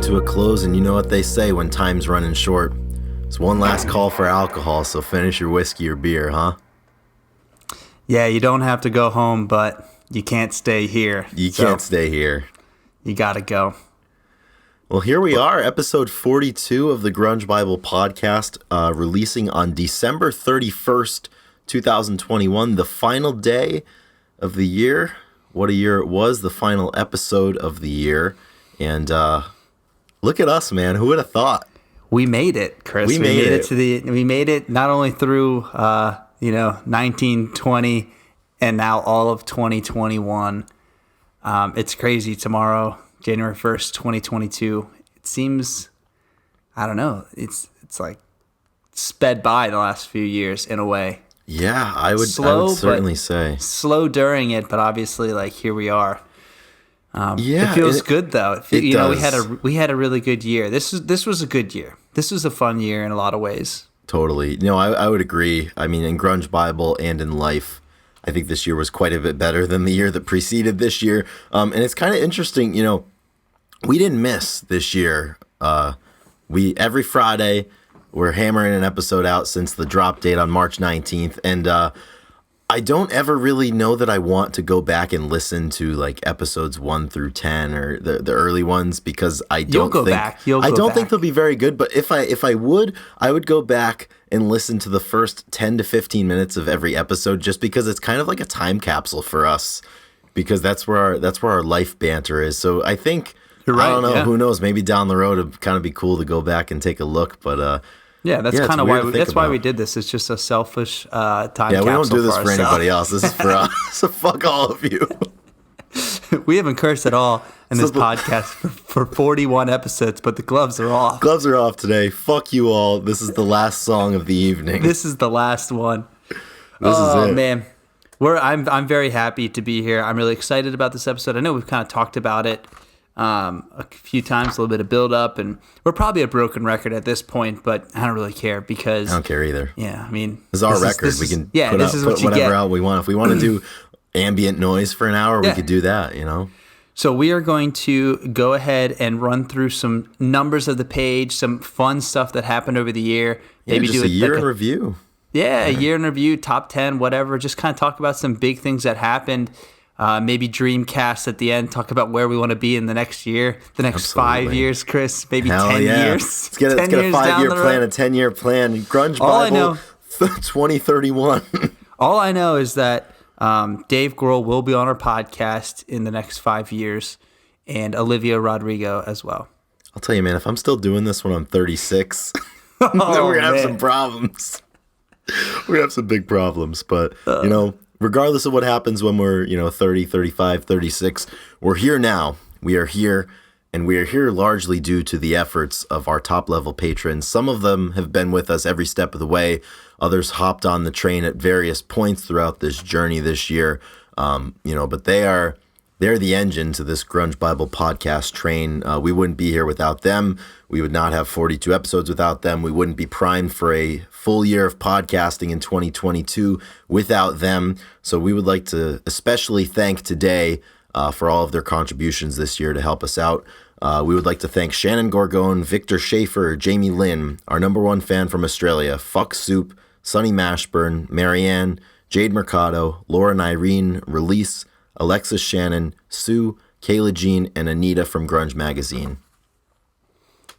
to a close, and you know what they say when time's running short. It's one last call for alcohol, so finish your whiskey or beer, huh? Yeah, you don't have to go home, but you can't stay here. You can't stay here. You gotta go. Well, here we are, episode 42 of the Grunge Bible podcast, releasing on December 31st, 2021, the final day of the year. What a year it was, the final episode of the year. And look at us, man. Who would have thought? We made it, Chris. We made it we made it not only through 1920 and now all of 2021. It's crazy. Tomorrow, January 1st, 2022. It seems, I don't know, it's like sped by the last few years in a way. Yeah, I would certainly say. Slow during it, but obviously, like, here we are. It feels good though. It does. We had a really good year. This was a good year. This was a fun year in a lot of ways. Totally. No, I would agree. I mean, in Grunge Bible and in life, I think this year was quite a bit better than the year that preceded this year. And it's kind of interesting, we didn't miss this year. Every Friday we're hammering an episode out since the drop date on March 19th. And I don't ever really know that I want to go back and listen to like episodes 1 through 10 or the early ones because I don't think they'll be very good. But if I would go back and listen to the first 10 to 15 minutes of every episode just because it's kind of like a time capsule for us because that's where our life banter is. So I think, right, I don't know, who knows, maybe down the road it'd kind of be cool to go back and take a look. But that's kind of why we did this. It's just a selfish time capsule. Yeah, we don't do this for anybody else. This is for us. So fuck all of you. We haven't cursed at all in this podcast for 41 episodes, but the gloves are off. Gloves are off today. Fuck you all. This is the last song of the evening. This is the last one. This is it. Oh man, I'm very happy to be here. I'm really excited about this episode. I know we've kind of talked about it a few times, a little bit of build up, and we're probably a broken record at this point, but I don't really care because I don't care either. Yeah, I mean, this is our record. We can put whatever out we want. If we want to do ambient noise for an hour, we could do that, So we are going to go ahead and run through some numbers of the page, some fun stuff that happened over the year. Maybe just a year in review. Yeah, a year in review, top 10, whatever. Just kind of talk about some big things that happened. Maybe Dreamcast at the end, talk about where we want to be in the next year, the next 5 years, Chris, maybe 10 years. Let's get a 5-year plan, a 10-year plan. Grunge Bible 2031. All I know is that Dave Grohl will be on our podcast in the next 5 years, and Olivia Rodrigo as well. I'll tell you, man, if I'm still doing this when I'm 36, then we're going to have some problems. We're going to have some big problems, but, regardless of what happens when we're, 30, 35, 36, we're here now. We are here, and we are here largely due to the efforts of our top-level patrons. Some of them have been with us every step of the way. Others hopped on the train at various points throughout this journey this year. But they're the engine to this Grunge Bible podcast train. We wouldn't be here without them. We would not have 42 episodes without them. We wouldn't be primed for a full year of podcasting in 2022 without them. So we would like to especially thank today for all of their contributions this year to help us out. We would like to thank Shannon Gorgone, Victor Schaefer, Jamie Lynn, our number one fan from Australia, Fuck Soup, Sonny Mashburn, Marianne, Jade Mercado, Lauren Irene, Release, Alexis Shannon, Sue, Kayla Jean, and Anita from Grunge Magazine.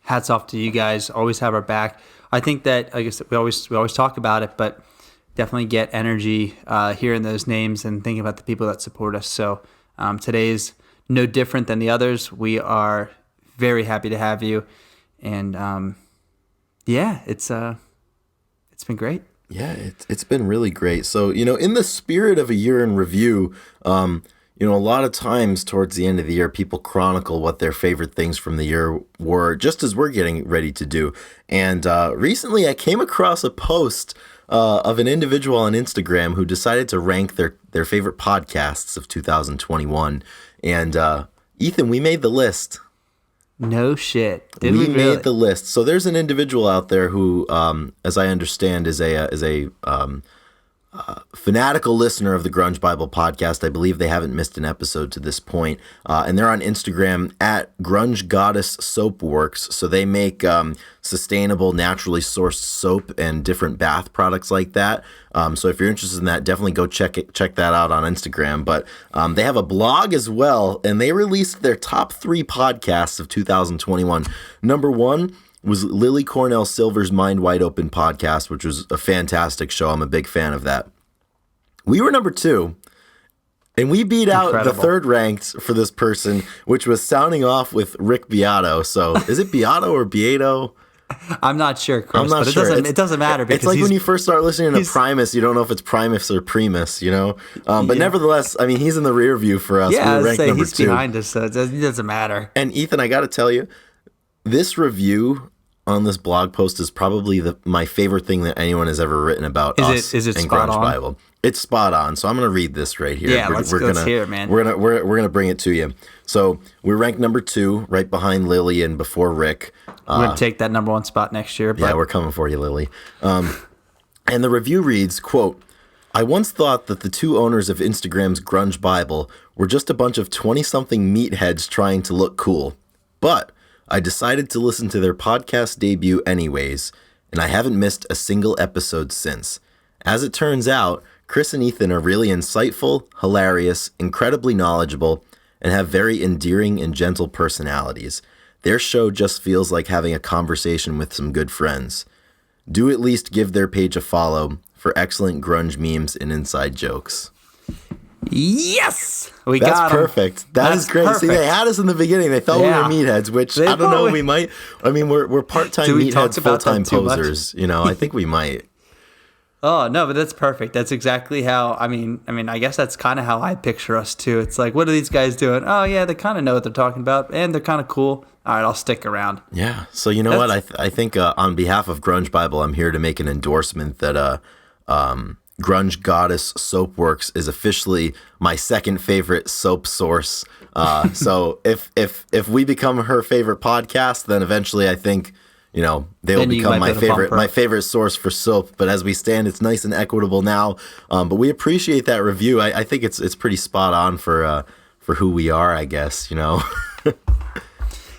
Hats off to you guys. Always have our back. I think that, I guess we always talk about it, but definitely get energy hearing those names and thinking about the people that support us. So today is no different than the others. We are very happy to have you, and it's been great. Yeah, it's been really great. So, in the spirit of a year in review, a lot of times towards the end of the year, people chronicle what their favorite things from the year were, just as we're getting ready to do. And recently I came across a post of an individual on Instagram who decided to rank their favorite podcasts of 2021. And Ethan, we made the list. No shit. We made the list. So there's an individual out there who, as I understand, is a fanatical listener of the Grunge Bible podcast. I believe they haven't missed an episode to this point. And they're on Instagram at Grunge Goddess Soapworks. So they make sustainable, naturally sourced soap and different bath products like that. So if you're interested in that, definitely go check that out on Instagram. But they have a blog as well, and they released their top 3 podcasts of 2021. Number 1 was Lily Cornell Silver's Mind Wide Open podcast, which was a fantastic show. I'm a big fan of that. We were number 2, and we beat out the third ranked for this person, which was Sounding Off with Rick Beato. So is it Beato or Beato? I'm not sure, Chris, I'm not but sure. It doesn't matter. Because it's like when you first start listening to Primus, you don't know if it's Primus or Primus, you know? But nevertheless, I mean, he's in the rear view for us. Yeah, we were ranked number he's 2. behind us, so it doesn't matter. And Ethan, I got to tell you, this review on this blog post is probably my favorite thing that anyone has ever written about us is it in spot Grunge on? Bible. It's spot on. So I'm going to read this right here. Yeah, let's hear it, man. We're gonna bring it to you. So we're ranked number 2, right behind Lily and before Rick. We're going to take that number 1 spot next year. But... Yeah, we're coming for you, Lily. And the review reads, quote, I once thought that the 2 owners of Instagram's Grunge Bible were just a bunch of 20-something meatheads trying to look cool. But I decided to listen to their podcast debut anyways, and I haven't missed a single episode since. As it turns out, Chris and Ethan are really insightful, hilarious, incredibly knowledgeable, and have very endearing and gentle personalities. Their show just feels like having a conversation with some good friends. Do at least give their page a follow for excellent grunge memes and inside jokes. Yes! That's perfect. That's great. Perfect. See, they had us in the beginning. They thought we were meatheads, which I don't know. We might. I mean, we're part-time meatheads, full-time posers. You know, I think we might. Oh no, but that's perfect. That's exactly how. I mean, I guess that's kind of how I picture us too. It's like, what are these guys doing? Oh yeah, they kind of know what they're talking about, and they're kind of cool. All right, I'll stick around. Yeah. So you know what? I think on behalf of Grunge Bible, I'm here to make an endorsement that Grunge Goddess Soapworks is officially my second favorite soap source. So if we become her favorite podcast, then eventually I think, you know, they will become my favorite source for soap. But as we stand, it's nice and equitable now. But we appreciate that review. I think it's pretty spot on for who we are, I guess, you know.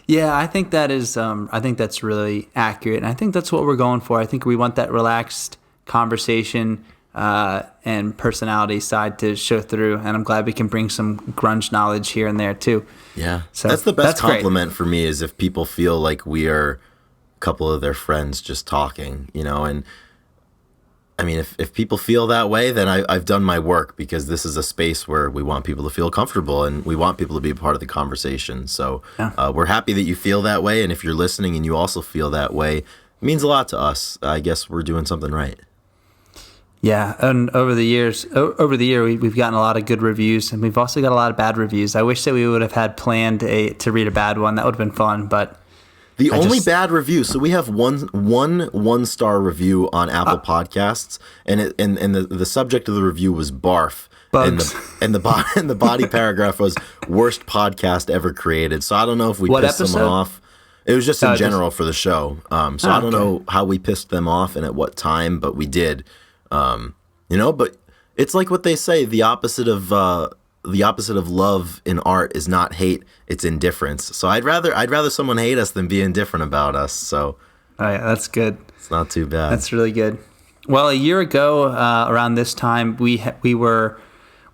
Yeah, I think that is. I think that's really accurate, and I think that's what we're going for. I think we want that relaxed conversation and personality side to show through, and I'm glad we can bring some grunge knowledge here and there too. Yeah, so that's the best compliment for me, is if people feel like we are a couple of their friends just talking, you know. And I mean, if people feel that way, then I've done my work, because this is a space where we want people to feel comfortable and we want people to be a part of the conversation. So we're happy that you feel that way, and if you're listening and you also feel that way, it means a lot to us. I guess we're doing something right. Yeah, and over the year, we've gotten a lot of good reviews, and we've also got a lot of bad reviews. I wish that we would have had planned to read a bad one. That would have been fun, but the only bad review. So we have one star review on Apple Podcasts, and the subject of the review was barf. Bugs. And the body paragraph was worst podcast ever created. So I don't know if we pissed someone off. It was just in general for the show. So I don't know how we pissed them off and at what time, but we did. You know, but it's like what they say, the opposite of love in art is not hate, it's indifference. So I'd rather someone hate us than be indifferent about us. So yeah, that's good. It's not too bad. That's really good. Well, a year ago, around this time, we're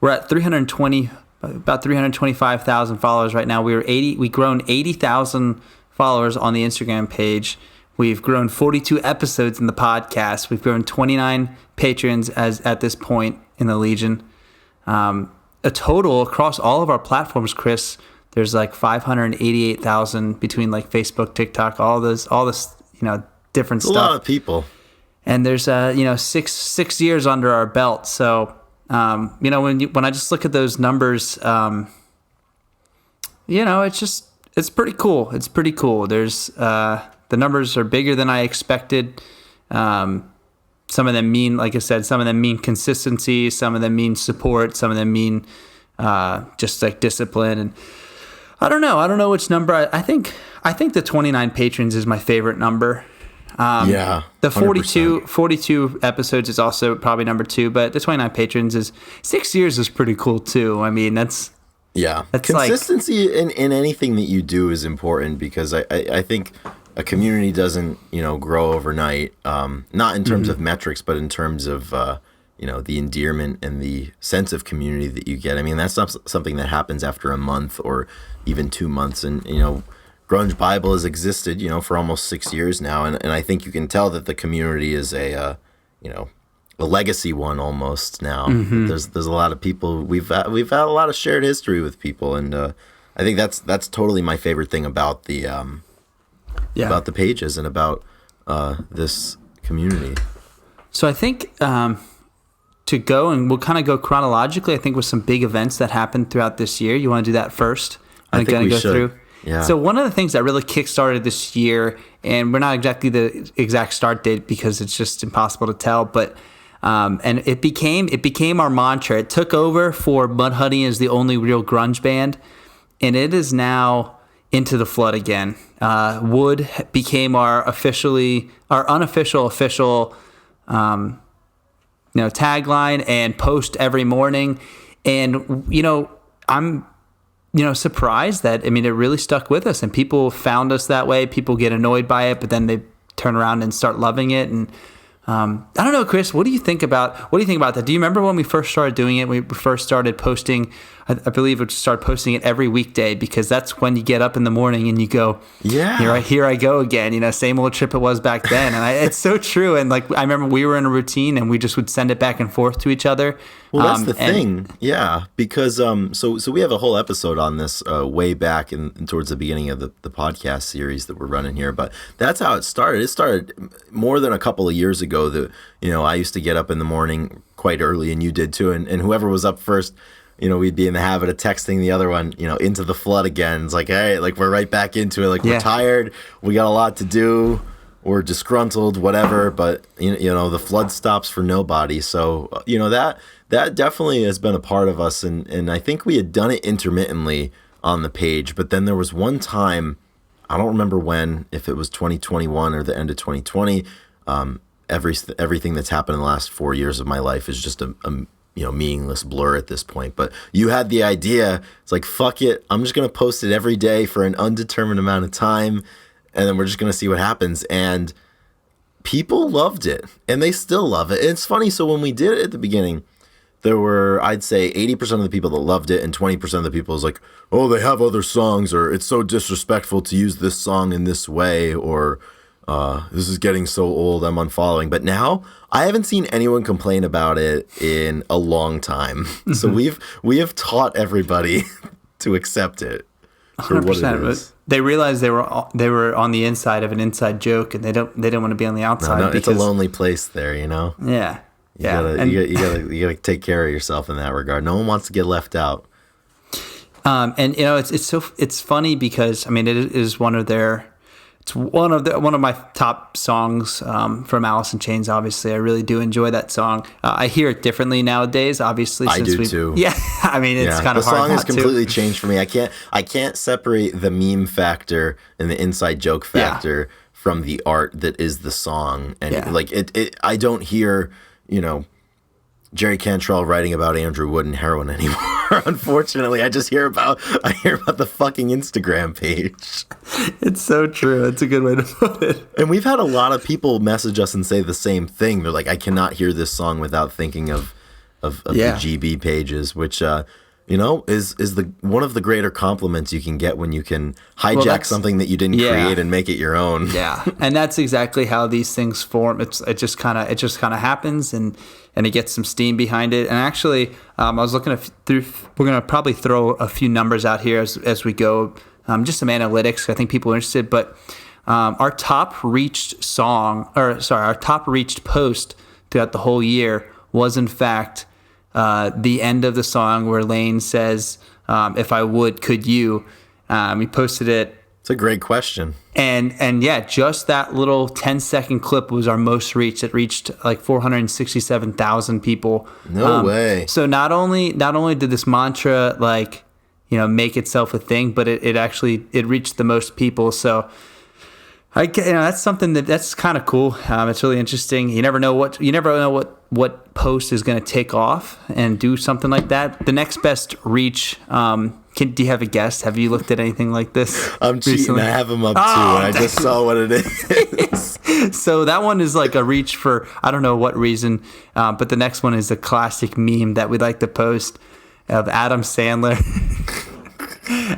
at 320, about 325,000 followers right now. We've grown 80,000 followers on the Instagram page. We've grown 42 episodes in the podcast. We've grown 29 patrons at this point in the Legion. A total across all of our platforms, Chris, there's like 588,000 between like Facebook, TikTok, all this, you know, different stuff. A lot of people. And there's six years under our belt. So you know, when I just look at those numbers, you know, it's pretty cool. It's pretty cool. There's the numbers are bigger than I expected. Some of them mean, like I said, some of them mean consistency. Some of them mean support. Some of them mean just like discipline. And I don't know which number. I think the 29 patrons is my favorite number. Yeah. The 100%. 42 episodes is also probably number 2, but the 29 patrons is 6 years is pretty cool too. I mean, that's consistency in anything that you do is important, because I think a community doesn't, grow overnight. Not in terms of metrics, but in terms of, the endearment and the sense of community that you get. I mean, that's not something that happens after a month or even 2 months. And, Grunge Bible has existed, for almost 6 years now. And I think you can tell that the community is a legacy one almost now. There's a lot of people. We've had a lot of shared history with people. And I think that's totally my favorite thing about the about the pages and about this community. So I think to go, and we'll kind of go chronologically, I think with some big events that happened throughout this year. You want to do that first? I think we should. Yeah. So one of the things that really kickstarted this year, and we're not exactly the exact start date because it's just impossible to tell, but and it became our mantra. It took over for Mudhoney as the only real grunge band, and it is now Into the Flood again. Wood became our unofficial official tagline and post every morning, and I'm surprised that, it really stuck with us and people found us that way. People get annoyed by it, but then they turn around and start loving it. And I don't know, Chris, what do you think about that? Do you remember when we first started doing it? We first started posting, I believe we started posting it every weekday, because that's when you get up in the morning and you go, here I go again, same old trip it was back then. And it's so true. And I remember we were in a routine and we just would send it back and forth to each other. Well, that's the thing. Yeah. Because, so we have a whole episode on this way back in towards the beginning of the podcast series that we're running here, but that's how it started. It started more than a couple of years ago that, I used to get up in the morning quite early, and you did too. And whoever was up first, we'd be in the habit of texting the other one, Into the Flood again. It's like, hey, we're right back into it. We're tired. We got a lot to do. We're disgruntled, whatever. But, the flood stops for nobody. So, that definitely has been a part of us. And I think we had done it intermittently on the page. But then there was one time, I don't remember when, if it was 2021 or the end of 2020, everything that's happened in the last 4 years of my life is just a meaningless blur at this point. But you had the idea. It's like, fuck it, I'm just gonna post it every day for an undetermined amount of time, and then we're just gonna see what happens. And people loved it, and they still love it. And it's funny, so when we did it at the beginning, there were, I'd say, 80% of the people that loved it, and 20% of the people was like, oh, they have other songs, or it's so disrespectful to use this song in this way, or this is getting so old, I'm unfollowing. But now I haven't seen anyone complain about it in a long time. So we have taught everybody to accept it for what it is. They realized they were on the inside of an inside joke, and they didn't want to be on the outside. No, it's a lonely place there, Yeah. You gotta take care of yourself in that regard. No one wants to get left out. And it's funny because it is one of my top songs from Alice in Chains. Obviously, I really do enjoy that song. I hear it differently nowadays. Obviously, I do too. Yeah, it's kind of hard. The song has completely changed for me. I can't separate the meme factor and the inside joke factor from the art that is the song. And I don't hear Jerry Cantrell writing about Andrew Wood and heroin anymore. Unfortunately, I hear about the fucking Instagram page. It's so true. It's a good way to put it. And we've had a lot of people message us and say the same thing. They're like, I cannot hear this song without thinking of the GB pages, which is the one of the greater compliments you can get when you can hijack something that you didn't create and make it your own. Yeah, and that's exactly how these things form. It just kind of happens, and it gets some steam behind it. And actually, I was looking through. We're gonna probably throw a few numbers out here as we go, just some analytics. I think people are interested, but our top reached post throughout the whole year was in fact the end of the song where Lane says, if I would, could you? We posted it. It's a great question. And just that little 10-second clip was our most reached. It reached 467,000 people. No way. So not only did this mantra make itself a thing, but it actually reached the most people. So That's something that's kind of cool. It's really interesting. You never know what post is going to take off and do something like that. The next best reach. Do you have a guess? Have you looked at anything like this? I'm cheating. Recently? I have them up too, and I just saw what it is. So that one is like a reach for I don't know what reason, but the next one is a classic meme that we'd like to post of Adam Sandler.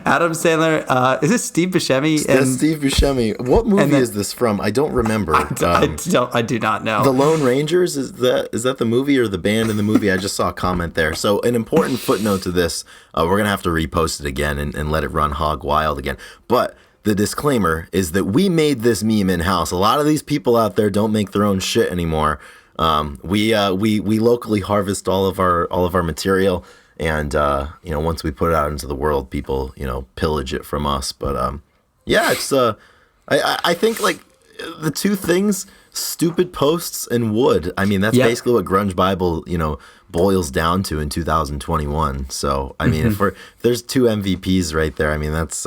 Adam Sandler, is this Steve Buscemi? That's Steve Buscemi. What movie is this from? I don't remember. I do not know. The Lone Rangers, is that the movie or the band in the movie? I just saw a comment there. So an important footnote to this, we're going to have to repost it again and let it run hog wild again. But the disclaimer is that we made this meme in-house. A lot of these people out there don't make their own shit anymore. We locally harvest all of our material. And, once we put it out into the world, people, pillage it from us. But, it's, I think like the two things, stupid posts and wood. I mean, that's basically what Grunge Bible, boils down to in 2021. So, I mean, if there's two MVPs right there, I mean, that's,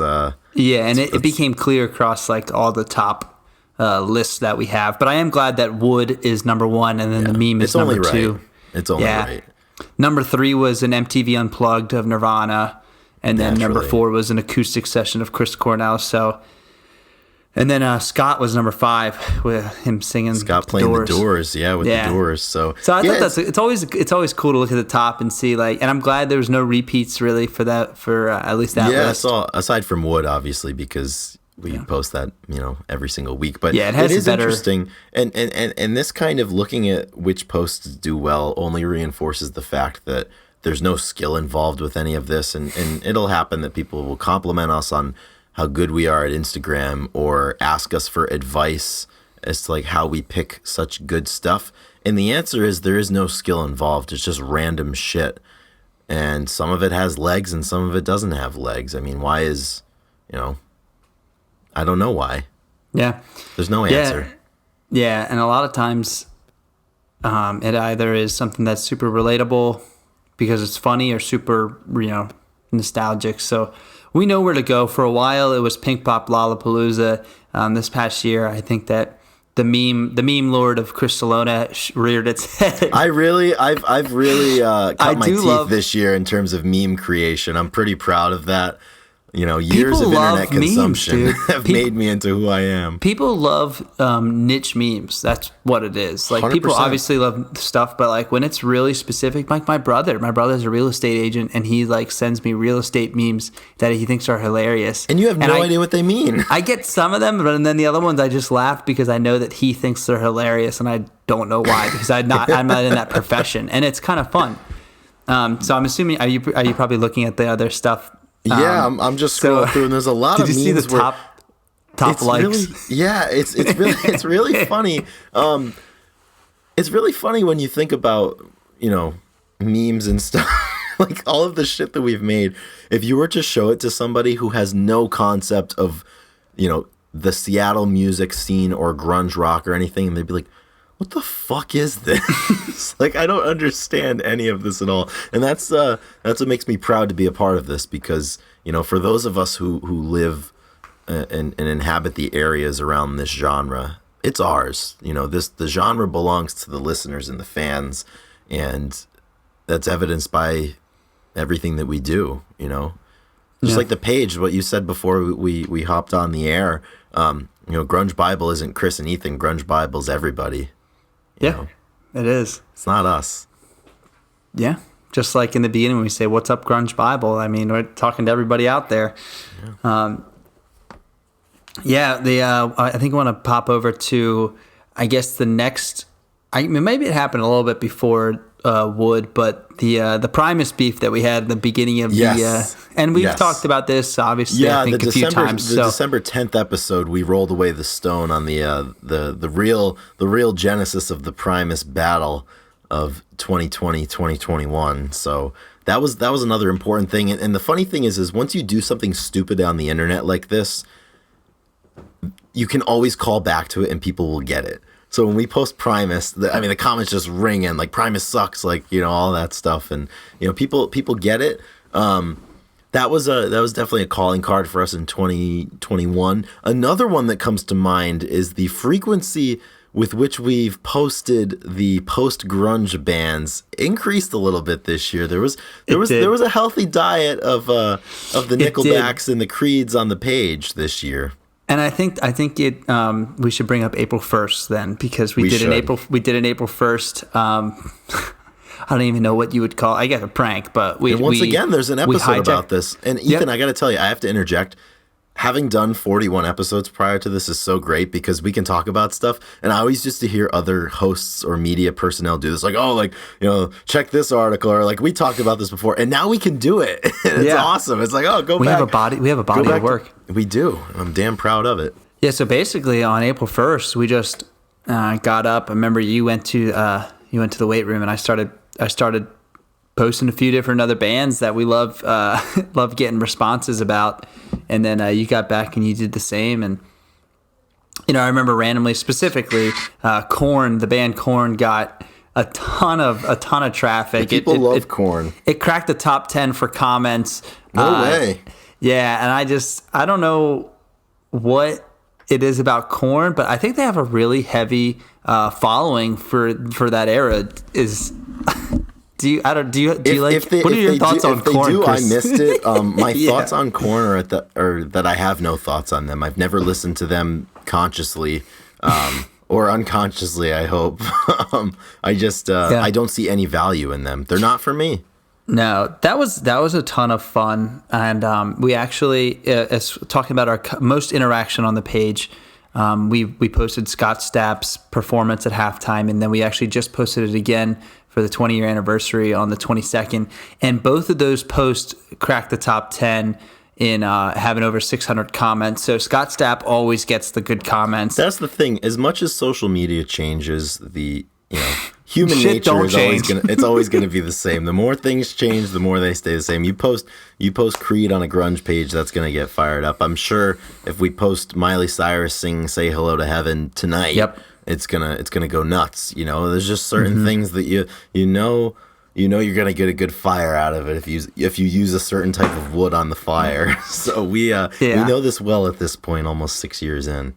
it became clear across like all the top lists that we have. But I am glad that wood is number one and then the meme is number two. It's only right. Number 3 was an MTV Unplugged of Nirvana, and then number 4 was an acoustic session of Chris Cornell. So, and then Scott was number 5 with him singing. Scott playing the Doors, the Doors. So I thought it's always cool to look at the top and see and I'm glad there was no repeats really for at least that list. Yeah, I saw aside from Wood, obviously, because we post that, every single week. But it is interesting. And this kind of looking at which posts do well only reinforces the fact that there's no skill involved with any of this. And it'll happen that people will compliment us on how good we are at Instagram or ask us for advice as to like how we pick such good stuff. And the answer is there is no skill involved. It's just random shit. And some of it has legs and some of it doesn't have legs. I mean, why is, I don't know why. Yeah. There's no answer. Yeah, and a lot of times it either is something that's super relatable because it's funny or super, nostalgic. So we know where to go. For a while, it was Pink Pop Lollapalooza. This past year, I think that the meme lord of Chris Salona reared its head. I've really cut my teeth this year in terms of meme creation. I'm pretty proud of that. Years people of internet consumption memes, have made me into who I am. People love niche memes. That's what it is. Like 100%. People obviously love stuff, but like when it's really specific, like my brother's a real estate agent, and he like sends me real estate memes that he thinks are hilarious. And you have no idea what they mean. I get some of them, but then the other ones I just laugh because I know that he thinks they're hilarious, and I don't know why because I'm not in that profession, and it's kind of fun. So I'm assuming are you probably looking at the other stuff? Yeah, I'm just scrolling through, and there's a lot of memes. Did you see the top likes? Really, it's really funny. It's really funny when you think about memes and stuff, like all of the shit that we've made. If you were to show it to somebody who has no concept of the Seattle music scene or grunge rock or anything, and they'd be like, what the fuck is this? Like, I don't understand any of this at all. And that's what makes me proud to be a part of this because, for those of us who live and inhabit the areas around this genre, it's ours. The genre belongs to the listeners and the fans, and that's evidenced by everything that we do, Just like the page, what you said before we hopped on the air, Grunge Bible isn't Chris and Ethan. Grunge Bible's everybody. Yeah, it is. It's not us. Yeah. Just like in the beginning when we say, what's up, Grunge Bible? I mean, we're talking to everybody out there. Yeah. I think I want to pop over to, I guess, the next, maybe it happened a little bit before Wood, but the Primus beef that we had at the beginning of and we've talked about this, obviously, I think a few times. The December 10th episode, we rolled away the stone on the real genesis of the Primus battle of 2020, 2021. So that was another important thing. And the funny thing is once you do something stupid on the internet like this, you can always call back to it and people will get it. So when we post Primus, the comments just ring in, like Primus sucks, like, all that stuff. And, people get it. That was definitely a calling card for us in 2021. Another one that comes to mind is the frequency with which we've posted the post-grunge bands increased a little bit this year. There was a healthy diet of the Nickelbacks and the Creeds on the page this year. And I think we should bring up April 1st then, because we did an April 1st. I don't even know what you would call, I guess, a prank, but again, there's an episode about this. And Ethan, I got to tell you, I have to interject. Having done 41 episodes prior to this is so great because we can talk about stuff. And I always used to hear other hosts or media personnel do this, like, oh, like, check this article, or like, we talked about this before, and now we can do it. It's awesome. It's like, oh, we have a body of work. We do. I'm damn proud of it. Yeah. So basically, on April 1st, we just got up. I remember you went to the weight room, and I started posting a few different other bands that we love getting responses about, and then you got back and you did the same. And I remember randomly, specifically, Korn, the band Korn, got a ton of traffic. People love Korn. It cracked the top 10 for comments. No way. Yeah, and I don't know what it is about Korn, but I think they have a really heavy following for that era. What are your thoughts on Korn? I missed it. My thoughts on Korn are that I have no thoughts on them. I've never listened to them consciously, or unconsciously, I hope. I don't see any value in them. They're not for me. No, that was a ton of fun, and we actually, talking about our most interaction on the page. We posted Scott Stapp's performance at halftime, and then we actually just posted it again for the 20-year anniversary on the 22nd. And both of those posts cracked the top 10 in having over 600 comments. So Scott Stapp always gets the good comments. That's the thing. As much as social media changes, the human nature is always gonna be the same. The more things change, the more they stay the same. You post Creed on a grunge page, that's gonna get fired up. I'm sure if we post Miley Cyrus sing "Say Hello to Heaven" tonight, it's gonna go nuts. There's just certain things that you're gonna get a good fire out of it if you use a certain type of wood on the fire. So we know this well at this point, almost 6 years in.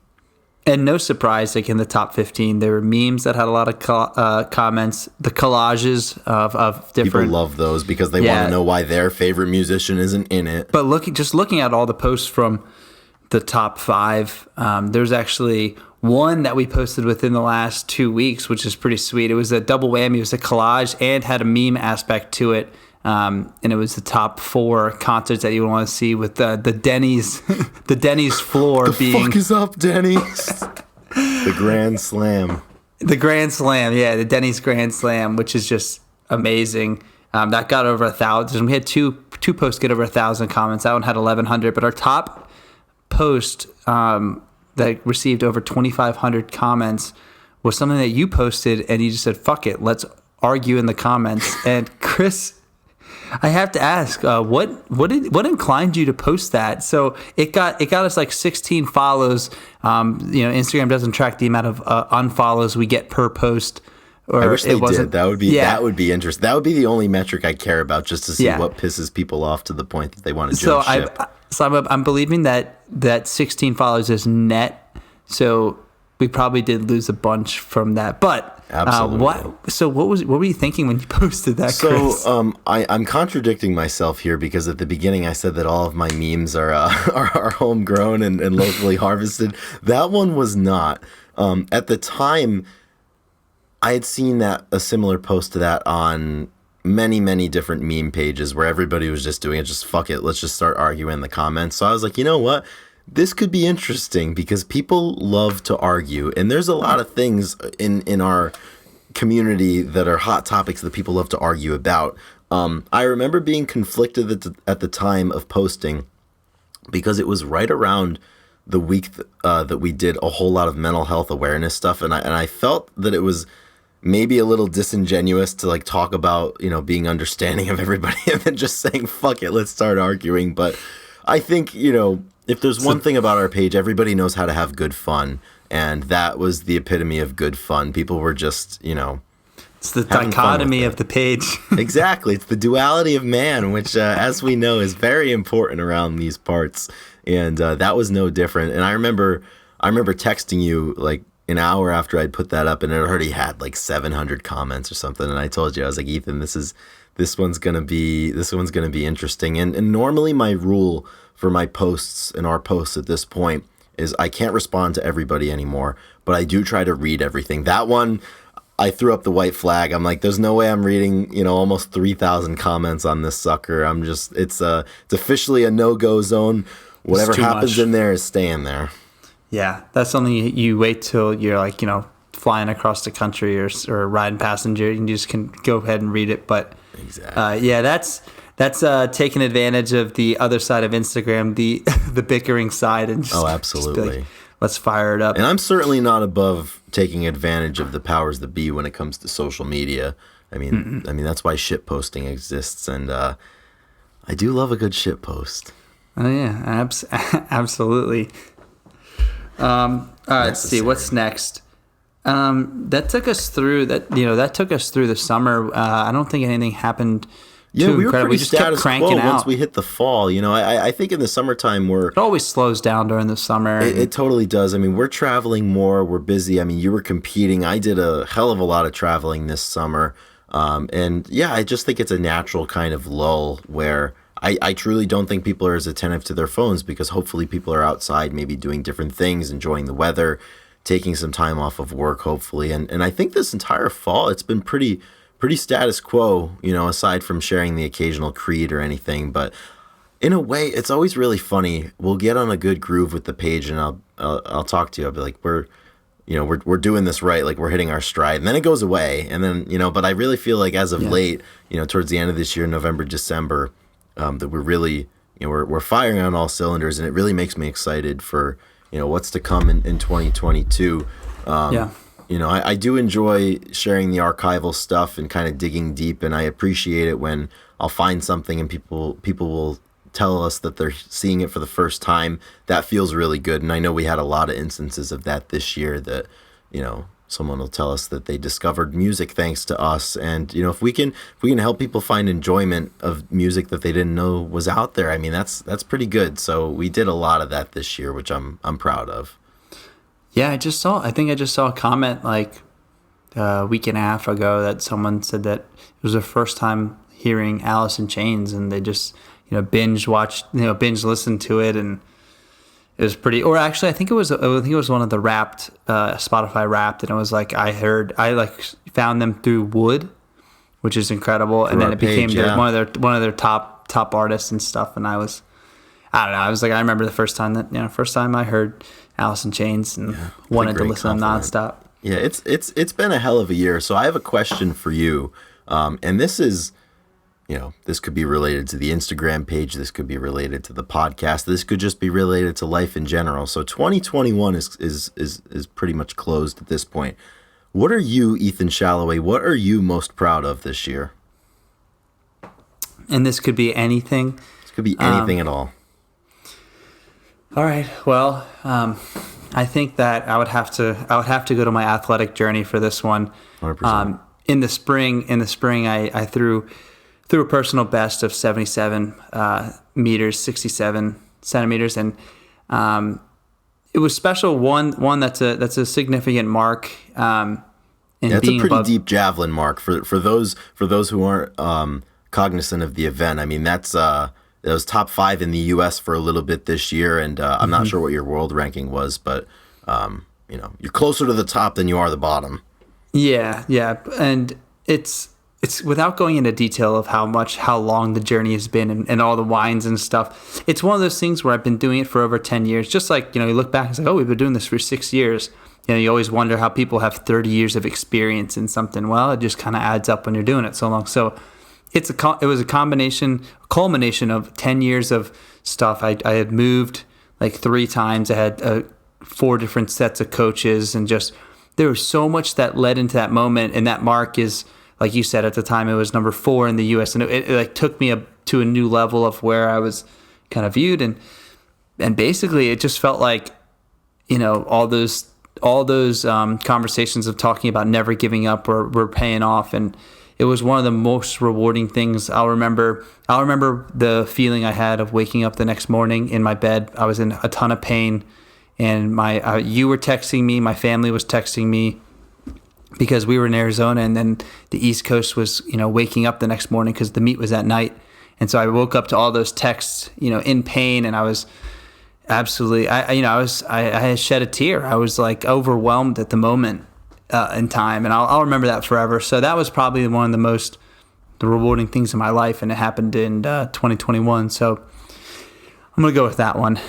And no surprise, like in the top 15, there were memes that had a lot of comments. The collages of different. People love those because they want to know why their favorite musician isn't in it. But looking at all the posts from the top 5, there's actually one that we posted within the last 2 weeks, which is pretty sweet. It was a double whammy. It was a collage and had a meme aspect to it. And it was the top 4 concerts that you would want to see, with the Denny's the Denny's floor the being. Fuck is up, Denny's? The Grand Slam. The Grand Slam, the Denny's Grand Slam, which is just amazing. That got over 1,000. We had two posts get over 1,000 comments. That one had 1,100. But our top post that received over 2,500 comments was something that you posted, and you just said, "Fuck it, let's argue in the comments." And Chris, I have to ask, what inclined you to post that? So it got us like 16 follows. Instagram doesn't track the amount of unfollows we get per post. Or I wish they did. That would be interesting. That would be the only metric I care about, just to see what pisses people off to the point that they want to jump ship. I'm believing that 16 follows is net. So we probably did lose a bunch from that, but. Absolutely. What were you thinking when you posted that, Chris? So I'm contradicting myself here, because at the beginning I said that all of my memes are homegrown and locally harvested. That one was not. At the time, I had seen a similar post to that on many, many different meme pages where everybody was just doing it. Just fuck it, let's just start arguing in the comments. So I was like, you know what? This could be interesting because people love to argue, and there's a lot of things in our community that are hot topics that people love to argue about. I remember being conflicted at the time of posting, because it was right around the week that we did a whole lot of mental health awareness stuff, and I felt that it was maybe a little disingenuous to like talk about being understanding of everybody and then just saying fuck it, let's start arguing. But I think if there's one thing about our page, everybody knows how to have good fun, and that was the epitome of good fun. People were just, It's the having fun with dichotomy it. of the page. Exactly. It's the duality of man, which, as we know, is very important around these parts. And that was no different. And I remember texting you like an hour after I'd put that up, and it already had like 700 comments or something. And I told you, I was like, Ethan, this one's gonna be interesting. And normally my rule for my posts and our posts at this point is I can't respond to everybody anymore, but I do try to read everything. That one, I threw up the white flag. I'm like, there's no way I'm reading, almost 3,000 comments on this sucker. It's officially a no-go zone. Whatever happens much in there is staying there. Yeah, that's something you wait till you're like, flying across the country or riding passenger. You just can go ahead and read it. But exactly. Yeah, that's taking advantage of the other side of Instagram, the bickering side, and absolutely. Just be like, let's fire it up. And I'm certainly not above taking advantage of the powers that be when it comes to social media. I mean, that's why shit posting exists, and I do love a good shit post. Oh yeah, absolutely. All right, let's see what's next. That took us through the summer. I don't think anything happened. Yeah, we were pretty we just kept cranking out once we hit the fall. I think in the summertime it always slows down during the summer. It totally does. I mean, we're traveling more. We're busy. I mean, you were competing. I did a hell of a lot of traveling this summer. And yeah, I just think it's a natural kind of lull where I truly don't think people are as attentive to their phones, because hopefully people are outside, maybe doing different things, enjoying the weather, taking some time off of work, hopefully. And I think this entire fall, it's been pretty status quo, aside from sharing the occasional creed or anything. But in a way, it's always really funny. We'll get on a good groove with the page, and I'll talk to you. I'll be like, we're doing this right, like we're hitting our stride, and then it goes away. And then, but I really feel like as of late, towards the end of this year, November, December, that we're really, we're firing on all cylinders, and it really makes me excited for, what's to come in 2022. I do enjoy sharing the archival stuff and kind of digging deep, and I appreciate it when I'll find something and people will tell us that they're seeing it for the first time. That feels really good, and I know we had a lot of instances of that this year that, someone will tell us that they discovered music thanks to us, and if we can help people find enjoyment of music that they didn't know was out there, I mean that's pretty good. So we did a lot of that this year, which I'm proud of. Yeah, I think I just saw a comment like a week and a half ago that someone said that it was their first time hearing Alice in Chains, and they just binge listened to it, and it was pretty. Or actually, I think it was one of the Wrapped, Spotify Wrapped, and it was like I found them through Wood, which is incredible, and then it became one of their top artists and stuff. And I don't know. I was like, I remember the first time I heard Alice in Chains and wanted to listen nonstop. Yeah, it's been a hell of a year. So I have a question for you, and this is, this could be related to the Instagram page. This could be related to the podcast. This could just be related to life in general. So 2021 is pretty much closed at this point. What are you, Ethan Shalloway? What are you most proud of this year? And this could be anything. This could be anything at all. All right. Well, I think that I would have to go to my athletic journey for this one. 100%. In the spring, I threw a personal best of 77 meters, 67 centimeters, and it was special. One that's a significant mark. That's a pretty deep javelin mark for those who aren't cognizant of the event. I mean, it was top 5 in the U.S. for a little bit this year, and I'm not sure what your world ranking was, but you're closer to the top than you are the bottom. Yeah, and it's without going into detail of how long the journey has been and all the wines and stuff. It's one of those things where I've been doing it for over 10 years. Just like you look back and say, oh, we've been doing this for 6 years. You always wonder how people have 30 years of experience in something. Well, it just kind of adds up when you're doing it so long. So it was a culmination of 10 years of stuff. I had moved like 3 times. I had 4 different sets of coaches, and just there was so much that led into that moment. And that mark is, like you said, at the time it was number 4 in the U.S. and it like took me to a new level of where I was kind of viewed, and basically it just felt like all those all those conversations of talking about never giving up were paying off, and it was one of the most rewarding things. I'll remember the feeling I had of waking up the next morning in my bed. I was in a ton of pain, and you were texting me, my family was texting me, because we were in Arizona, and then the East Coast was, waking up the next morning because the meet was at night. And so I woke up to all those texts, in pain, and I was absolutely, I had shed a tear. I was like overwhelmed at the moment in time, and I'll remember that forever. So that was probably one of the rewarding things in my life, and it happened in 2021. So I'm going to go with that one.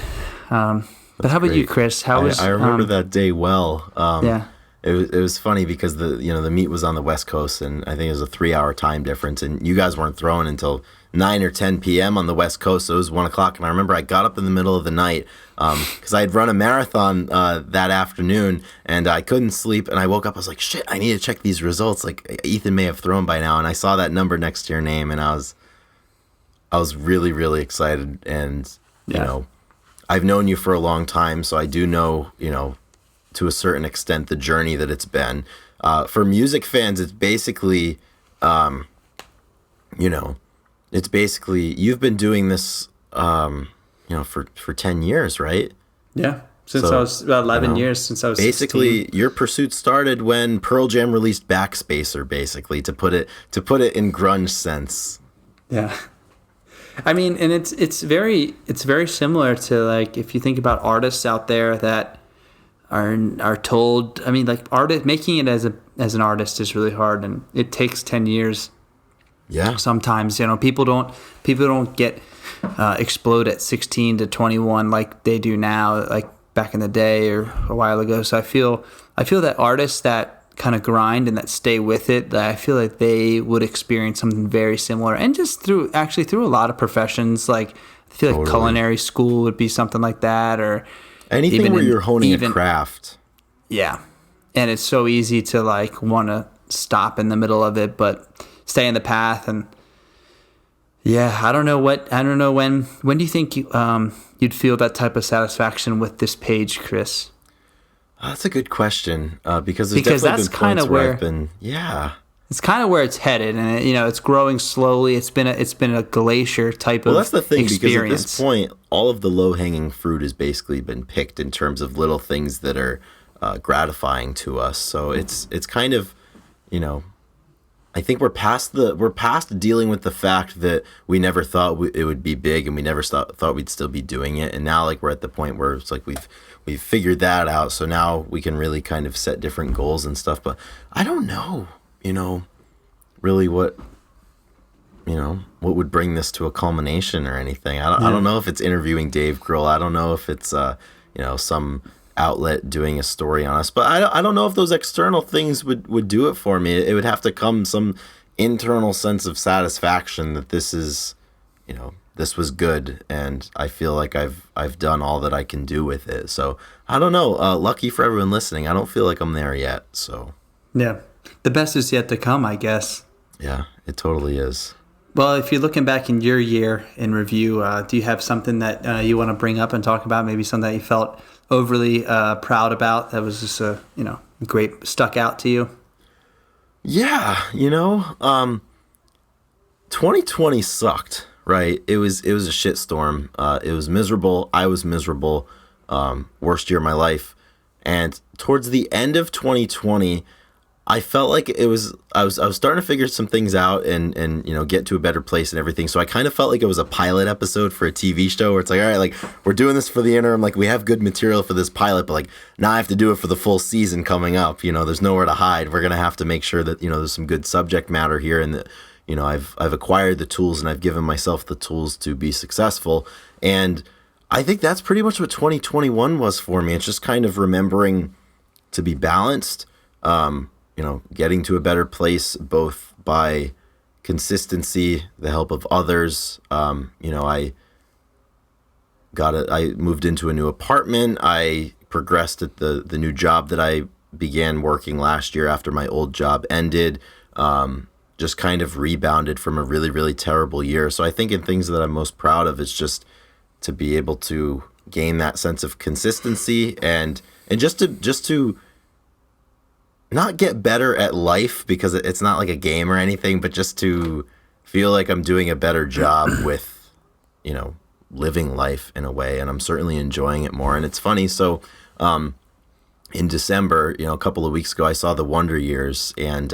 But how about you, Chris? I remember that day well. Yeah. It was funny because the meet was on the West Coast, and I think it was a 3-hour time difference, and you guys weren't throwing until 9 or 10 p.m. on the West Coast, so it was 1 o'clock. And I remember I got up in the middle of the night because I had run a marathon that afternoon, and I couldn't sleep. And I woke up, I was like, shit, I need to check these results. Like, Ethan may have thrown by now, and I saw that number next to your name, and I was really, really excited. And I've known you for a long time, so I do know, to a certain extent, the journey that it's been. For music fans, it's basically, it's basically, you've been doing this, for 10 years, right? Yeah. Since I was about 11 years, since I was basically 16. Your pursuit started when Pearl Jam released Backspacer, basically, to put it in grunge sense. Yeah. I mean, and it's very similar to, like, if you think about artists out there that are told, I mean, like, making it as an artist is really hard, and it takes 10 years. Yeah. Sometimes, people don't get explode at 16 to 21 like they do now, like back in the day or a while ago. So I feel that artists that kind of grind and that stay with it, that I feel like they would experience something very similar. And just through a lot of professions, like I feel like culinary school would be something like that, or anything where you're honing a craft. Yeah. And it's so easy to, like, want to stop in the middle of it, but stay in the path. And I don't know when do you think you'd feel that type of satisfaction with this page, Chris? That's a good question, because that's kind of where I've been. Yeah, it's kind of where it's headed, and it's growing slowly. It's been a glacier type of experience. Well, that's the thing, because at this point, all of the low-hanging fruit has basically been picked in terms of little things that are gratifying to us. So it's kind of, I think we're past dealing with the fact that we never thought it would be big, and we never thought we'd still be doing it. And now, like, we're at the point where it's like we've figured that out. So now we can really kind of set different goals and stuff. But I don't know, really what would bring this to a culmination or anything. I don't know if it's interviewing Dave Grohl. I don't know if it's some outlet doing a story on us, but I don't know if those external things would do it for me. It would have to come some internal sense of satisfaction that this is, this was good, and I feel like I've done all that I can do with it. So I don't know. Lucky for everyone listening, I don't feel like I'm there yet. So yeah, the best is yet to come, I guess. Yeah, it totally is. Well, if you're looking back in your year in review, do you have something that you want to bring up and talk about? Maybe something that you felt overly proud about that was just great, stuck out to you? Yeah, 2020 sucked, right? It was a shitstorm. It was miserable. I was miserable. Worst year of my life. And towards the end of 2020, I felt like I was starting to figure some things out and get to a better place and everything. So I kind of felt like it was a pilot episode for a TV show where it's like, all right, like, we're doing this for the interim, like, we have good material for this pilot, but, like, now I have to do it for the full season coming up. There's nowhere to hide. We're gonna have to make sure that there's some good subject matter here, and that I've acquired the tools, and I've given myself the tools to be successful. And I think that's pretty much what 2021 was for me. It's just kind of remembering to be balanced. Getting to a better place, both by consistency, the help of others. I moved into a new apartment. I progressed at the new job that I began working last year after my old job ended. Just kind of rebounded from a really, really terrible year. So I think in things that I'm most proud of, it's just to be able to gain that sense of consistency and and just to not get better at life, because it's not like a game or anything, but just to feel like I'm doing a better job with, living life in a way, and I'm certainly enjoying it more. And it's funny, so in December, a couple of weeks ago, I saw the Wonder Years, and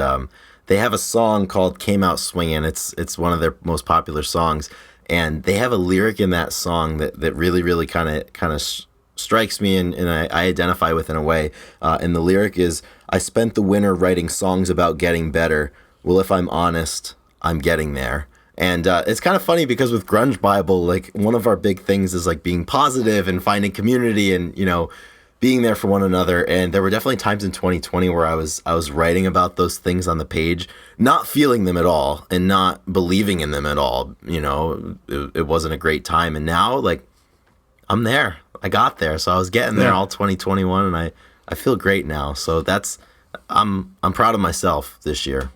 they have a song called "Came Out Swingin'." It's one of their most popular songs, and they have a lyric in that song that really, really kind of strikes me, and I identify with in a way. And the lyric is, "I spent the winter writing songs about getting better. Well, if I'm honest, I'm getting there." And it's kind of funny because with Grunge Bible, like, one of our big things is like being positive and finding community and, being there for one another. And there were definitely times in 2020 where I was writing about those things on the page, not feeling them at all and not believing in them at all. It wasn't a great time. And now, like, I'm there. I got there. So I was getting there all 2021, and I feel great now. So I'm proud of myself this year.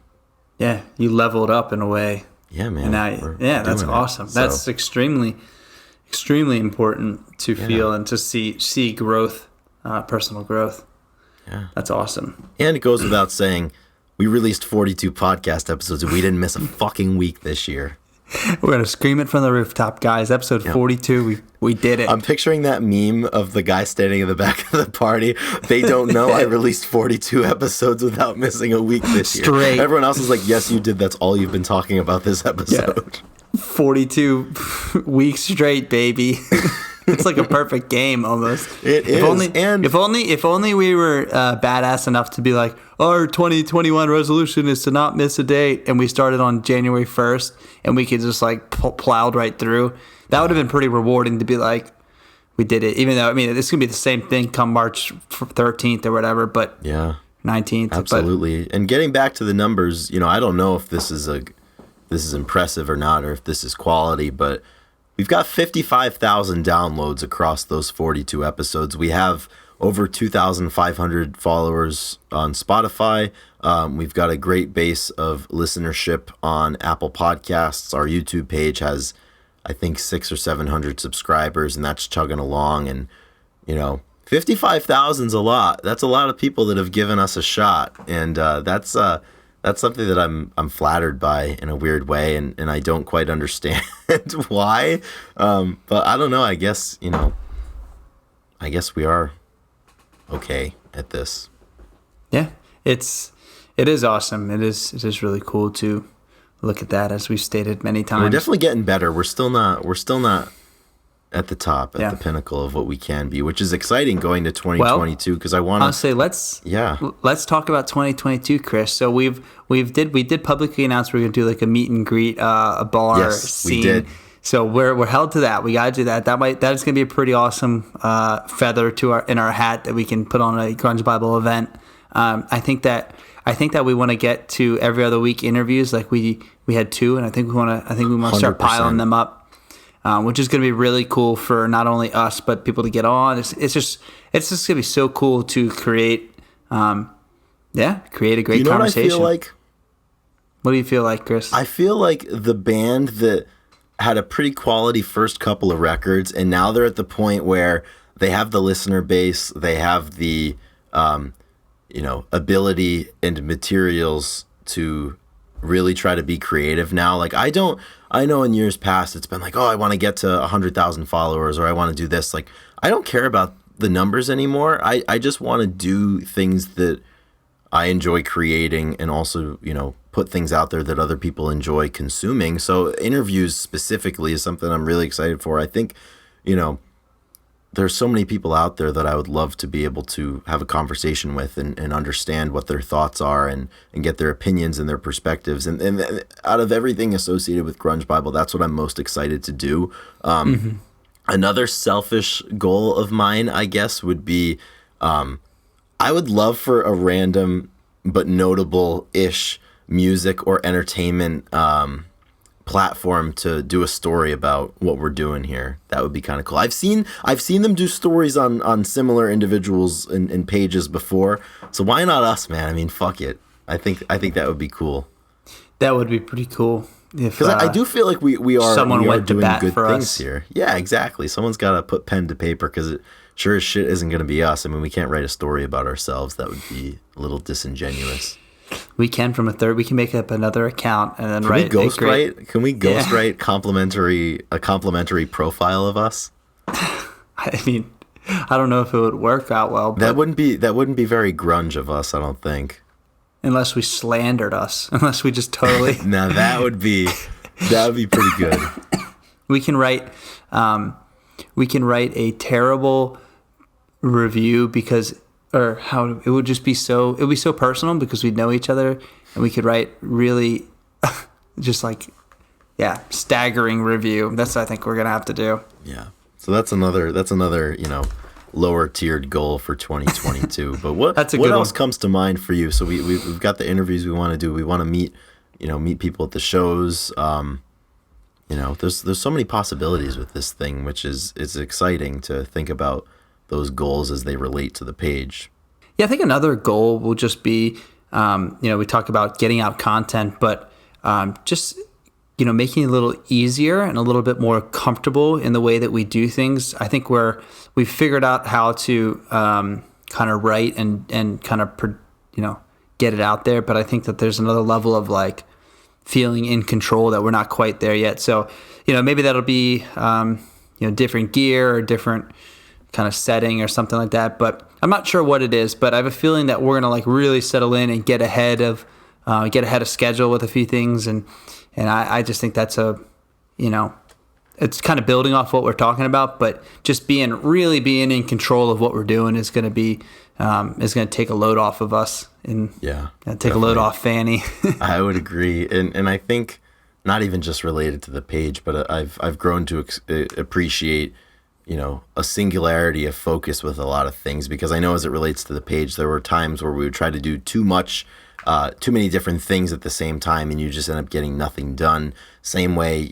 Yeah, you leveled up in a way. Yeah, man. And that's awesome. That's extremely, extremely important to feel and to see growth, personal growth. Yeah, that's awesome. And it goes without saying, we released 42 podcast episodes, and we didn't miss a fucking week this year. We're gonna scream it from the rooftop, guys. Episode 42, we did it. I'm picturing that meme of the guy standing in the back of the party. They don't know I released 42 episodes without missing a week this year. Straight. Everyone else is like, yes, you did. That's all you've been talking about this episode. Yeah. 42 weeks straight, baby. It's like a perfect game almost. It is. If only we were badass enough to be like, our 2021 resolution is to not miss a date, and we started on January 1st, and we could just like plowed right through. That would have been pretty rewarding to be like, we did it. Even though, it's gonna be the same thing come March 13th or whatever, but 19th. Absolutely. And getting back to the numbers, I don't know if this is impressive or not, or if this is quality, but we've got 55,000 downloads across those 42 episodes. We have over 2,500 followers on Spotify. We've got a great base of listenership on Apple Podcasts. Our YouTube page has, I think, 600 or 700 subscribers, and that's chugging along. And, 55,000 is a lot. That's a lot of people that have given us a shot. And that's something that I'm flattered by in a weird way, and I don't quite understand why. But I don't know. I guess we are okay at this. Yeah, it is awesome. It is really cool to look at that, as we've stated many times. We're definitely getting better. We're still not at the top, at the pinnacle of what we can be, which is exciting going to 2022, because I want to say let's talk about 2022, Chris. So we did publicly announce we're going to do like a meet and greet, a bar scene. We did. So we're held to that. We got to do that. That is going to be a pretty awesome feather in our hat that we can put on a Grunge Bible event. I think that we want to get to every other week interviews, like we had 2, and I think we want to start piling them up, which is going to be really cool for not only us but people to get on. It's just going to be so cool to create a great conversation. What I feel like? What do you feel like, Chris? I feel like the band that had a pretty quality first couple of records, and now they're at the point where they have the listener base, they have the ability and materials to really try to be creative now. Like, I know in years past it's been like, oh, I want to get to 100,000 followers, or I want to do this. Like, I don't care about the numbers anymore. I just want to do things that I enjoy creating, and also, put things out there that other people enjoy consuming. So interviews specifically is something I'm really excited for. I think, there's so many people out there that I would love to be able to have a conversation with and understand what their thoughts are and get their opinions and their perspectives. And out of everything associated with Grunge Bible, that's what I'm most excited to do. Another selfish goal of mine, I guess, would be I would love for a random but notable-ish music or entertainment platform to do a story about what we're doing here. That would be kind of cool. I've seen them do stories on similar individuals and pages before. So why not us, man? I mean, fuck it. I think that would be cool. That would be pretty cool. Because I do feel like we are someone we are went to doing bat good for things us here. Yeah, exactly. Someone's got to put pen to paper, because sure as shit isn't going to be us. I mean, we can't write a story about ourselves. That would be a little disingenuous. We can we can make up another account and then write. Can we ghostwrite a complimentary profile of us? I mean, I don't know if it would work out well. But that wouldn't be very grunge of us, I don't think. Unless we slandered us. Unless we just totally. Now that would be pretty good. We can write a terrible review it would be so personal because we'd know each other, and we could write really just like, staggering review. That's what I think we're going to have to do. Yeah. So that's another, lower tiered goal for 2022. But what else comes to mind for you? So we've got the interviews we want to do. We want to meet people at the shows. There's so many possibilities with this thing, which is exciting to think about those goals as they relate to the page. Yeah, I think another goal will just be, we talk about getting out content, but just making it a little easier and a little bit more comfortable in the way that we do things. I think we've figured out how to kind of write and kind of get it out there, but I think that there's another level of like feeling in control that we're not quite there yet. So maybe that'll be different gear or different kind of setting or something like that, but I'm not sure what it is. But I have a feeling that we're gonna like really settle in and get ahead of schedule with a few things, and I just think that's it's kind of building off what we're talking about, but just being in control of what we're doing is going to take a load off of us and take a load off Fanny. I would agree, and I think not even just related to the page, but I've grown to appreciate a singularity of focus with a lot of things, because I know as it relates to the page, there were times where we would try to do too many different things at the same time, and you just end up getting nothing done. Same way,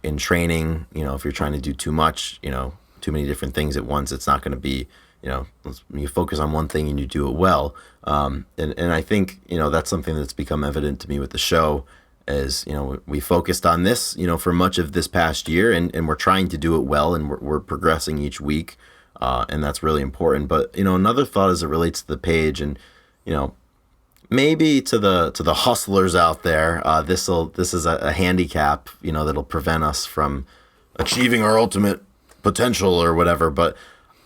in training, if you're trying to do too much, too many different things at once, it's not going to be, you focus on one thing and you do it well. And I think, that's something that's become evident to me with the show is, we focused on this, for much of this past year, and we're trying to do it well, and we're progressing each week. And that's really important. But, another thought as it relates to the page, and, maybe to the hustlers out there, this is a handicap, that'll prevent us from achieving our ultimate potential or whatever. But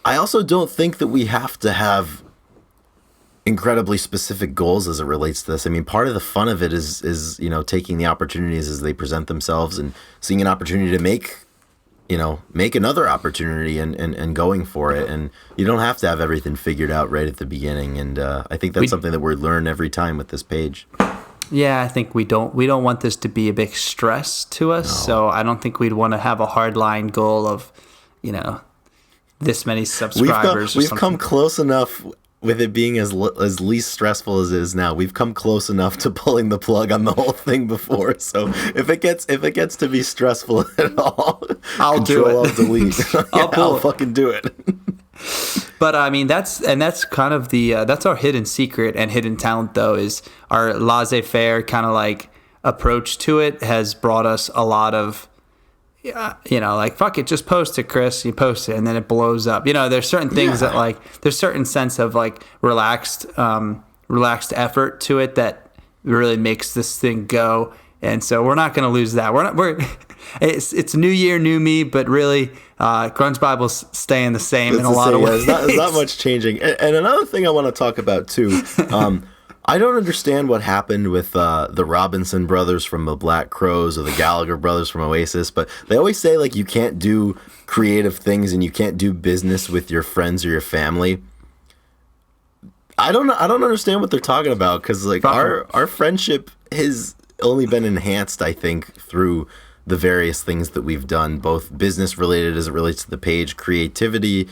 I also don't think that we have to have incredibly specific goals as it relates to this. I mean, part of the fun of it is taking the opportunities as they present themselves and seeing an opportunity to make another opportunity and going for it. And you don't have to have everything figured out right at the beginning. And I think that's something that we learn every time with this page. Yeah, I think we don't want this to be a big stress to us. No. So I don't think we'd want to have a hard line goal of, this many subscribers. We've come close enough with it being as least stressful as it is now. We've come close enough to pulling the plug on the whole thing before. So if it gets to be stressful at all, I'll do it. I'll delete. I'll fucking do it. But I mean, that's kind of that's our hidden secret and hidden talent, though, is our laissez-faire kind of like approach to it has brought us a lot of, like, fuck it, just post it, Chris. You post it, and then it blows up. There's certain things that, like, there's certain sense of, like, relaxed effort to it that really makes this thing go. And so we're not going to lose that. It's new year, new me, but really, Grunge Bible's staying the same in a lot of ways. There's not much changing. And another thing I want to talk about, too, I don't understand what happened with the Robinson brothers from the Black Crowes or the Gallagher brothers from Oasis, but they always say, like, you can't do creative things and you can't do business with your friends or your family. I don't understand what they're talking about, because, like, our friendship has only been enhanced, I think, through the various things that we've done, both business related as it relates to the page, creativity.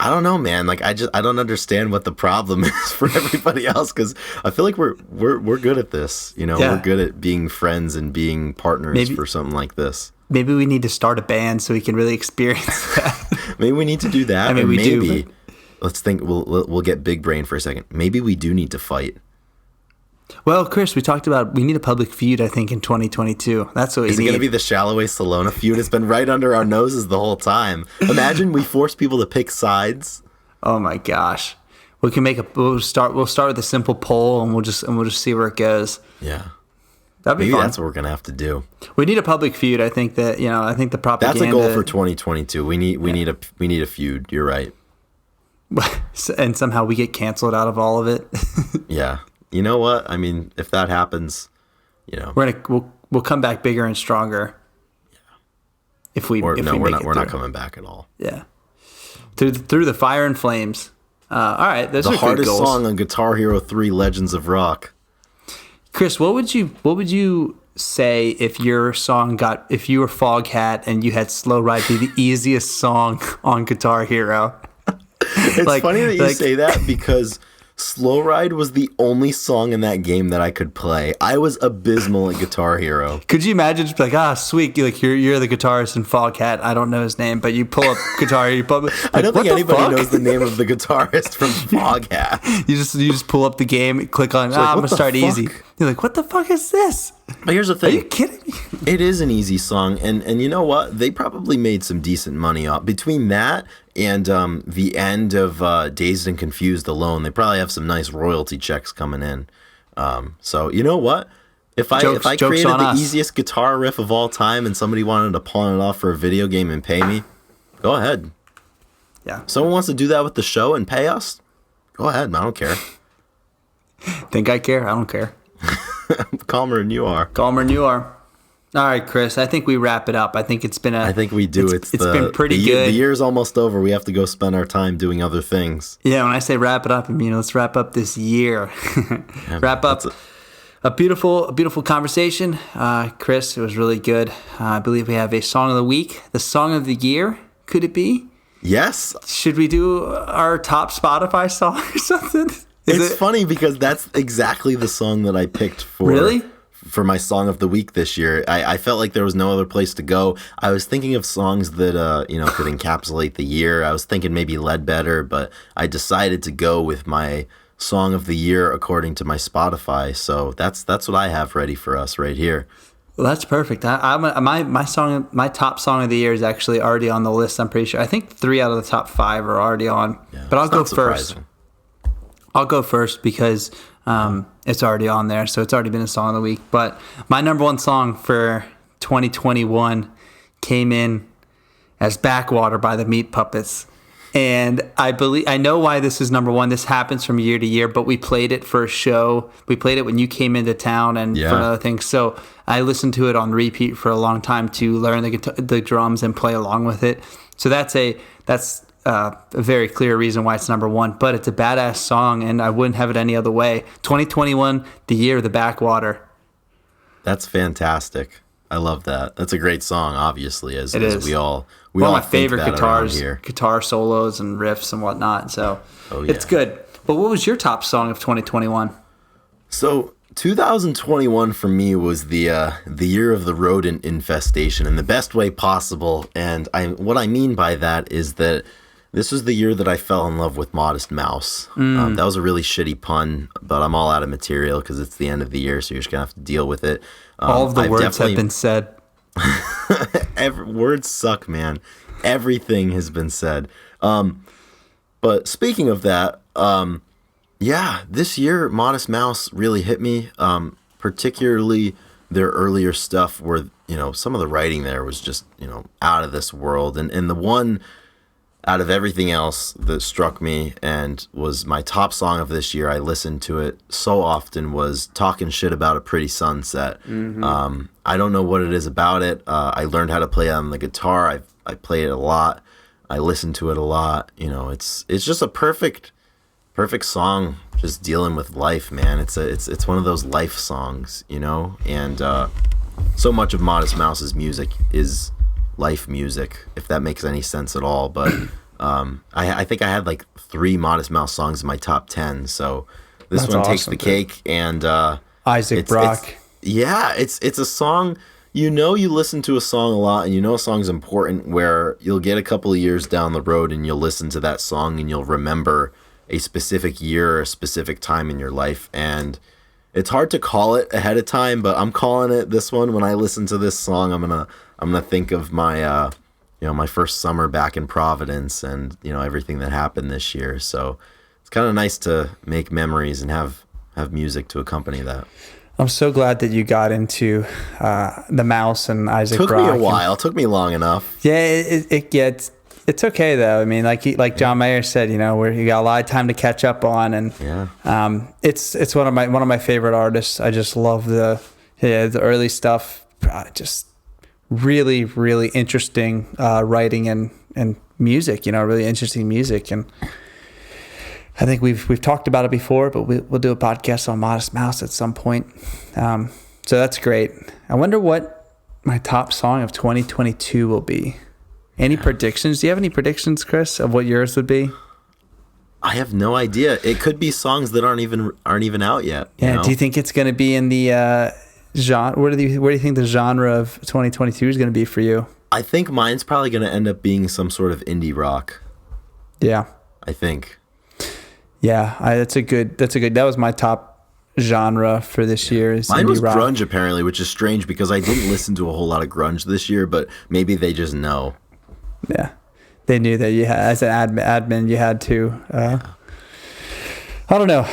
I don't know, man. Like, I don't understand what the problem is for everybody else, because I feel like we're good at this. We're good at being friends and being partners for something like this. Maybe we need to start a band so we can really experience that. Maybe we need to do that. I mean, let's think. We'll get big brain for a second. Maybe we do need to fight. Well, Chris, we talked about we need a public feud, I think, in 2022. That's what we need. Is it going to be the Shalloway Salona feud? It's been right under our noses the whole time. Imagine we force people to pick sides. Oh my gosh. We can we'll start with a simple poll and we'll just see where it goes. Yeah. That'd be Maybe fun. that's what we're going to have to do. We need a public feud. I think that, I think the propaganda. That's a goal for 2022. We need a feud. You're right. And somehow we get canceled out of all of it. Yeah. You know what? I mean, if that happens, we'll come back bigger and stronger. Yeah. If we we're not coming back at all. Yeah. Through the fire and flames. All right, those are good goals. The hardest song on Guitar Hero 3 Legends of Rock. Chris, what would you say if you were Foghat and you had Slow Ride be the easiest song on Guitar Hero? It's funny that you say that because Slow Ride was the only song in that game that I could play. I was abysmal at Guitar Hero. Could you imagine just like, sweet, you're the guitarist in Foghat. I don't know his name, but you pull up Guitar Hero. I don't think anybody knows the name of the guitarist from Foghat. You just pull up the game, click on, I'm going to start easy. You're like, what the fuck is this? But here's the thing. Are you kidding me? It is an easy song, and you know what? They probably made some decent money off between that and the end of Dazed and Confused alone. They probably have some nice royalty checks coming in. So you know what? If I created the easiest guitar riff of all time and somebody wanted to pawn it off for a video game and pay me, go ahead. Yeah. If someone wants to do that with the show and pay us, go ahead. I don't care. Think I care? I don't care. Calmer than you are. Calmer than you are. All right, Chris. I think we wrap it up. I think it's been I think we do. It's been pretty good. The year's almost over. We have to go spend our time doing other things. Yeah, when I say wrap it up, I mean let's wrap up this year. Wrap up a beautiful conversation, Chris. It was really good. I believe we have a song of the week, the song of the year. Could it be? Yes. Should we do our top Spotify song or something? It's funny because that's exactly the song that I picked for my song of the week this year. I felt like there was no other place to go. I was thinking of songs that could encapsulate the year. I was thinking maybe Ledbetter, but I decided to go with my song of the year according to my Spotify. So that's what I have ready for us right here. Well, that's perfect. My top song of the year is actually already on the list. I'm pretty sure. I think 3 out of the top 5 are already on. Yeah, but I'll go first. I'll go first because it's already on there, so it's already been a song of the week. But my number one song for 2021 came in as Backwater by the Meat Puppets. And I know why this is number one. This happens from year to year, but we played it for a show. We played it when you came into town and for other things. So I listened to it on repeat for a long time to learn the drums and play along with it. So that's a very clear reason why it's number one, but it's a badass song and I wouldn't have it any other way. 2021, the year of the Backwater. That's fantastic. I love that. That's a great song, obviously, as we all one of my favorite guitar solos and riffs and whatnot. So It's good. But what was your top song of 2021? So 2021 for me was the year of the rodent infestation in the best way possible. And what I mean by that is that this was the year that I fell in love with Modest Mouse. That was a really shitty pun, but I'm all out of material because it's the end of the year, so you're just going to have to deal with it. All of the words have been said. Words suck, man. Everything has been said. But speaking of that, this year Modest Mouse really hit me, particularly their earlier stuff where, some of the writing there was just, out of this world. And the one out of everything else that struck me and was my top song of this year, I listened to it so often, was Talking Shit About a Pretty Sunset. Mm-hmm. I don't know what it is about it. I learned how to play it on the guitar. I play it a lot. I listen to it a lot. It's just a perfect song, just dealing with life, man. It's one of those life songs, and so much of Modest Mouse's music is life music, if that makes any sense at all. But I think I had like 3 Modest Mouse songs in my top 10, so this one takes the cake. And Isaac Brock. It's a song, you listen to a song a lot and a song's important, where you'll get a couple of years down the road and you'll listen to that song and you'll remember a specific year or a specific time in your life. And it's hard to call it ahead of time, but I'm calling it this one. When I listen to this song, I'm gonna think of my my first summer back in Providence, and everything that happened this year. So it's kind of nice to make memories and have music to accompany that. I'm so glad that you got into the Mouse and Isaac Brock. Took me a while. Took me long enough. Yeah, it gets. It's okay though. I mean, like John Mayer said, where you got a lot of time to catch up on, and it's one of my favorite artists. I just love the early stuff. Just really, really interesting writing and music. Really interesting music, and I think we've talked about it before, but we'll do a podcast on Modest Mouse at some point. So that's great. I wonder what my top song of 2022 will be. Any predictions? Do you have any predictions, Chris, of what yours would be? I have no idea. It could be songs that aren't even out yet. Yeah. Do you think it's going to be in the genre? Where do you think the genre of 2022 is going to be for you? I think mine's probably going to end up being some sort of indie rock. Yeah. I think. Yeah, that was my top genre for this year. Is mine indie was rock. grunge apparently, which is strange because I didn't listen to a whole lot of grunge this year, but maybe they just know. Yeah, they knew that you had, as an admin, you had to. I don't know.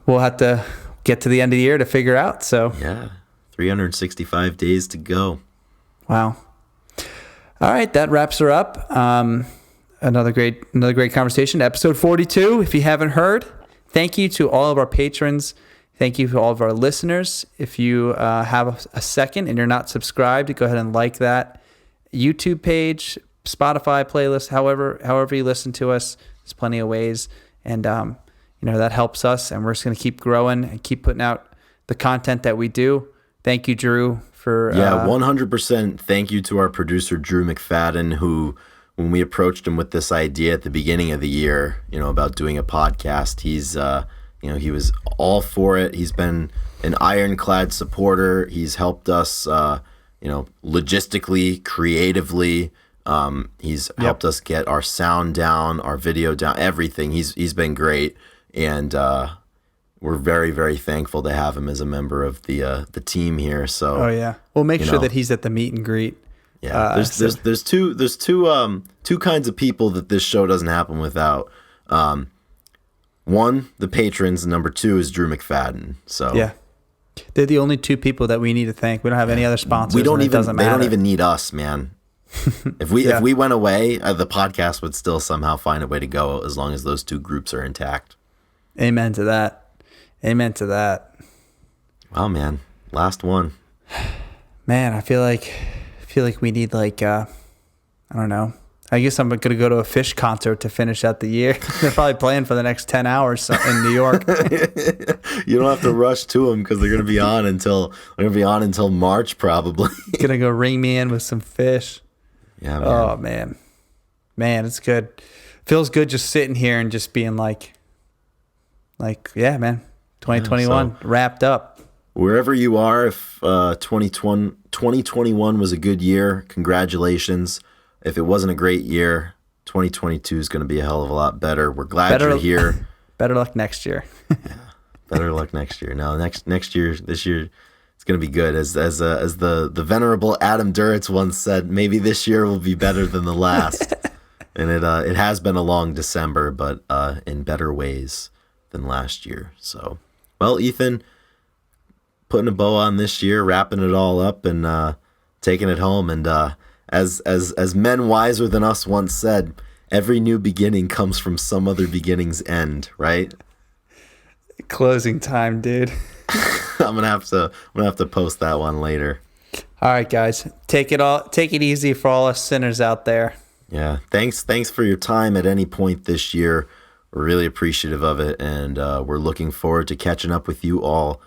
We'll have to get to the end of the year to figure out. So yeah, 365 days to go. Wow. All right, that wraps her up. Another great conversation. Episode 42. If you haven't heard, thank you to all of our patrons. Thank you to all of our listeners. If you have a second and you're not subscribed, go ahead and like that YouTube page, Spotify playlist, however you listen to us. There's plenty of ways, and that helps us. And we're just going to keep growing and keep putting out the content that we do. Thank you, Drew, for 100%. Thank you to our producer Drew McFadden, who, when we approached him with this idea at the beginning of the year, about doing a podcast, he's he was all for it. He's been an ironclad supporter. He's helped us logistically, creatively. He's helped us get our sound down, our video down, everything. He's been great, and we're very, very thankful to have him as a member of the team here. So we'll make sure that he's at the meet and greet. Yeah, there's two kinds of people that this show doesn't happen without. One, the patrons, and number two is Drew McFadden. So yeah, they're the only two people that we need to thank. We don't have any other sponsors. They don't even need us, man. If we went away, the podcast would still somehow find a way to go as long as those two groups are intact. Amen to that. Amen to that. Wow, man, last one. Man, I feel like we need I don't know. I guess I'm going to go to a Fish concert to finish out the year. They're probably playing for the next 10 hours in New York. You don't have to rush to them because they're going to be on until March probably. Gonna go ring me in with some Fish. Yeah, man. Oh man, it's good. Feels good just sitting here and just being like yeah, man. 2021 wrapped up. Wherever you are, if 2021 was a good year, congratulations. If it wasn't a great year, 2022 is going to be a hell of a lot better. We're glad you're here. Better luck next year. Yeah, better luck next year. No, next year, this year, it's going to be good. As the venerable Adam Duritz once said, maybe this year will be better than the last. And it has been a long December, but in better ways than last year. So, well, Ethan, putting a bow on this year, wrapping it all up, and taking it home. And as men wiser than us once said, every new beginning comes from some other beginning's end, right? Closing time, dude. I'm gonna have to post that one later. All right, guys, take it easy for all us sinners out there. Yeah, thanks for your time at any point this year. We're really appreciative of it, and we're looking forward to catching up with you all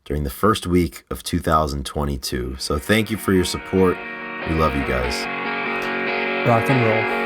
during the first week of 2022. So thank you for your support. We love you guys. Rock and roll.